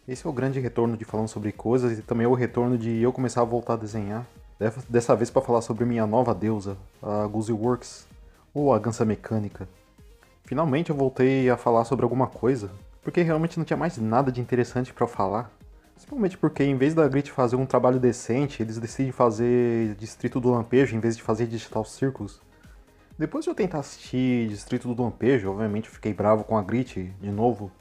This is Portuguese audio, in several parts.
Esse é o grande retorno de falando sobre coisas e também é o retorno de eu começar a voltar a desenhar. Dessa vez para falar sobre minha nova deusa, a Works ou a Gansa Mecânica. Finalmente eu voltei a falar sobre alguma coisa, porque realmente não tinha mais nada de interessante para falar. Principalmente porque em vez da Grit fazer um trabalho decente, eles decidem fazer Distrito do Lampejo em vez de fazer Digital Circus. Depois de eu tentar assistir Distrito do Lampejo, obviamente eu fiquei bravo com a Grit de novo.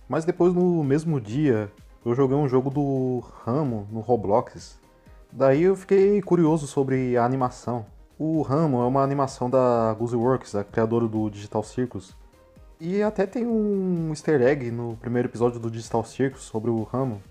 Mas depois no mesmo dia eu joguei um jogo do Ramo no Roblox. Daí eu fiquei curioso sobre a animação. O Ramo é uma animação da Works, a criadora do Digital Circus. E até tem um easter egg no primeiro episódio do Digital Circus sobre o Ramo.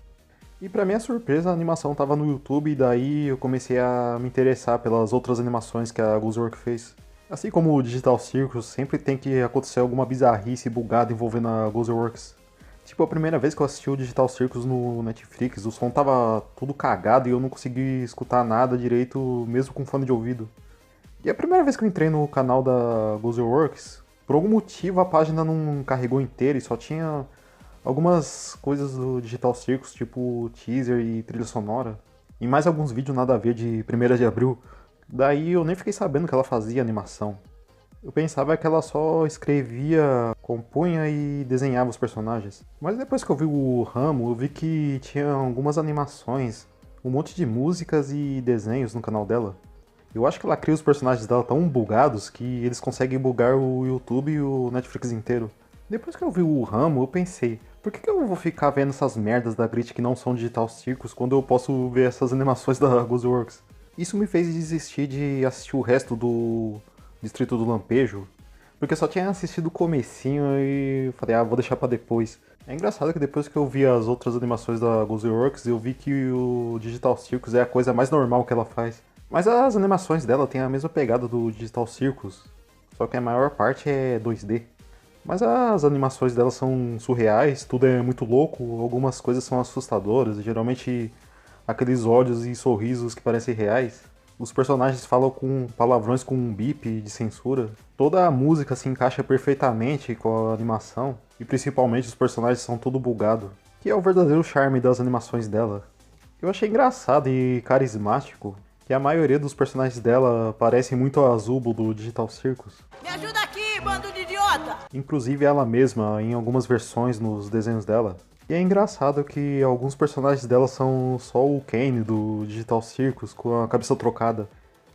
E pra minha surpresa a animação tava no YouTube e daí eu comecei a me interessar pelas outras animações que a Works fez. Assim como o Digital Circus, sempre tem que acontecer alguma bizarrice bugada envolvendo a Works. Tipo, a primeira vez que eu assisti o Digital Circus no Netflix, o som tava tudo cagado e eu não consegui escutar nada direito, mesmo com fone de ouvido. E a primeira vez que eu entrei no canal da Works, por algum motivo a página não carregou inteira e só tinha algumas coisas do Digital Circus, tipo teaser e trilha sonora. E mais alguns vídeos nada a ver de 1º de abril. Daí eu nem fiquei sabendo que ela fazia animação. Eu pensava que ela só escrevia, compunha e desenhava os personagens. Mas depois que eu vi o Ramo, eu vi que tinha algumas animações, um monte de músicas e desenhos no canal dela. Eu acho que ela cria os personagens dela tão bugados que eles conseguem bugar o YouTube e o Netflix inteiro. Depois que eu vi o Ramo, eu pensei, por que eu vou ficar vendo essas merdas da Grit que não são Digital Circus quando eu posso ver essas animações da Works? Isso me fez desistir de assistir o resto do Distrito do Lampejo, porque eu só tinha assistido o comecinho e falei, vou deixar pra depois. É engraçado que depois que eu vi as outras animações da Works, eu vi que o Digital Circus é a coisa mais normal que ela faz. Mas as animações dela têm a mesma pegada do Digital Circus, só que a maior parte é 2D. Mas as animações dela são surreais, tudo é muito louco, algumas coisas são assustadoras, geralmente aqueles olhos e sorrisos que parecem reais. Os personagens falam com palavrões com um bip de censura. Toda a música se encaixa perfeitamente com a animação, e principalmente os personagens são tudo bugado, que é o verdadeiro charme das animações dela. Eu achei engraçado e carismático que a maioria dos personagens dela parecem muito a Zubo do Digital Circus. Me ajuda aqui, bando de idiota! Inclusive ela mesma, em algumas versões nos desenhos dela. E é engraçado que alguns personagens dela são só o Kane do Digital Circus com a cabeça trocada.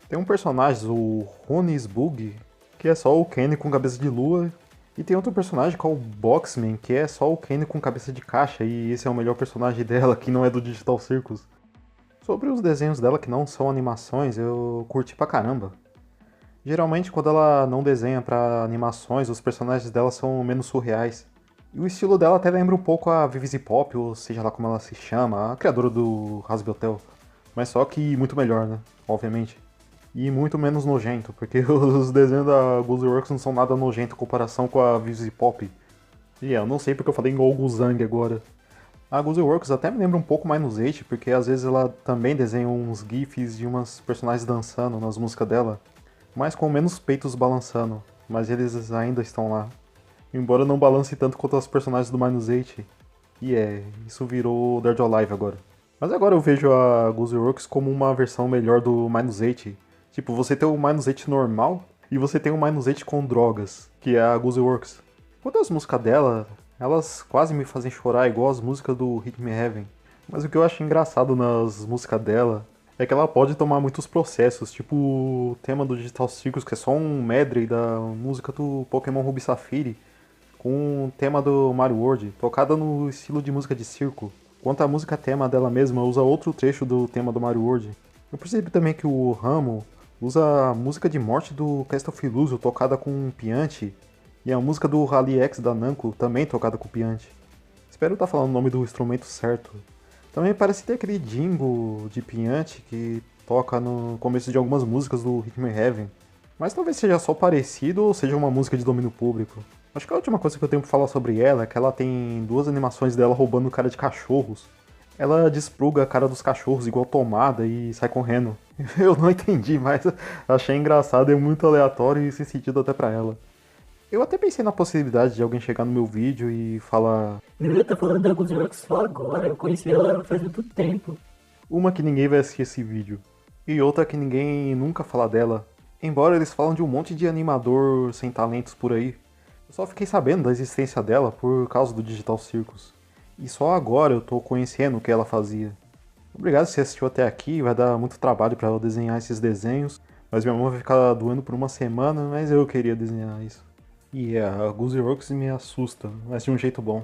Tem um personagem, o Ronis Bug, que é só o Kane com cabeça de lua. E tem outro personagem que é o Boxman, que é só o Kane com cabeça de caixa. E esse é o melhor personagem dela, que não é do Digital Circus. Sobre os desenhos dela que não são animações, eu curti pra caramba. Geralmente quando ela não desenha pra animações, os personagens dela são menos surreais. E o estilo dela até lembra um pouco a Vivi Pop, ou seja lá como ela se chama, a criadora do Rasbiotel. Mas só que muito melhor, né? Obviamente. E muito menos nojento, porque os desenhos da Works não são nada nojento em comparação com a Vivi Pop. E eu não sei porque eu falei em Golguzang agora. A Works até me lembra um pouco mais no Zate, porque às vezes ela também desenha uns gifs de umas personagens dançando nas músicas dela, mas com menos peitos balançando, mas eles ainda estão lá. Embora não balance tanto quanto os personagens do Minus 8. E isso virou Dead or Alive agora. Mas agora eu vejo a Works como uma versão melhor do Minus 8. Tipo, você tem o Minus 8 normal e você tem o Minus 8 com drogas, que é a Works. Quanto às músicas dela, elas quase me fazem chorar igual as músicas do Hit Me Heaven. Mas o que eu acho engraçado nas músicas dela é que ela pode tomar muitos processos, tipo o tema do Digital Circus, que é só um medley da música do Pokémon Ruby Safiri, com o tema do Mario World, tocada no estilo de música de circo. Quanto à música tema dela mesma, usa outro trecho do tema do Mario World. Eu percebi também que o Ramo usa a música de morte do Castle of Illusion tocada com um piante, e a música do Rally X da Namco também tocada com piante. Espero estar falando o nome do instrumento certo. Também parece ter aquele jingle de piante que toca no começo de algumas músicas do Hit Me Heaven. Mas talvez seja só parecido ou seja uma música de domínio público. Acho que a última coisa que eu tenho pra falar sobre ela é que ela tem duas animações dela roubando cara de cachorros. Ela despluga a cara dos cachorros igual tomada e sai correndo. Eu não entendi, mas achei engraçado e muito aleatório e sem sentido até pra ela. Eu até pensei na possibilidade de alguém chegar no meu vídeo e falar Eu tá falando da Guzworks só agora, eu conheci ela faz muito tempo. uma que ninguém vai assistir esse vídeo e outra que ninguém nunca fala dela, embora eles falam de um monte de animador sem talentos por aí. Eu só fiquei sabendo da existência dela por causa do Digital Circus. E só agora eu tô conhecendo o que ela fazia. Obrigado se você assistiu até aqui, vai dar muito trabalho pra eu desenhar esses desenhos, mas minha mão vai ficar doendo por uma semana, mas eu queria desenhar isso. E a Guzzy Works me assusta, mas de um jeito bom.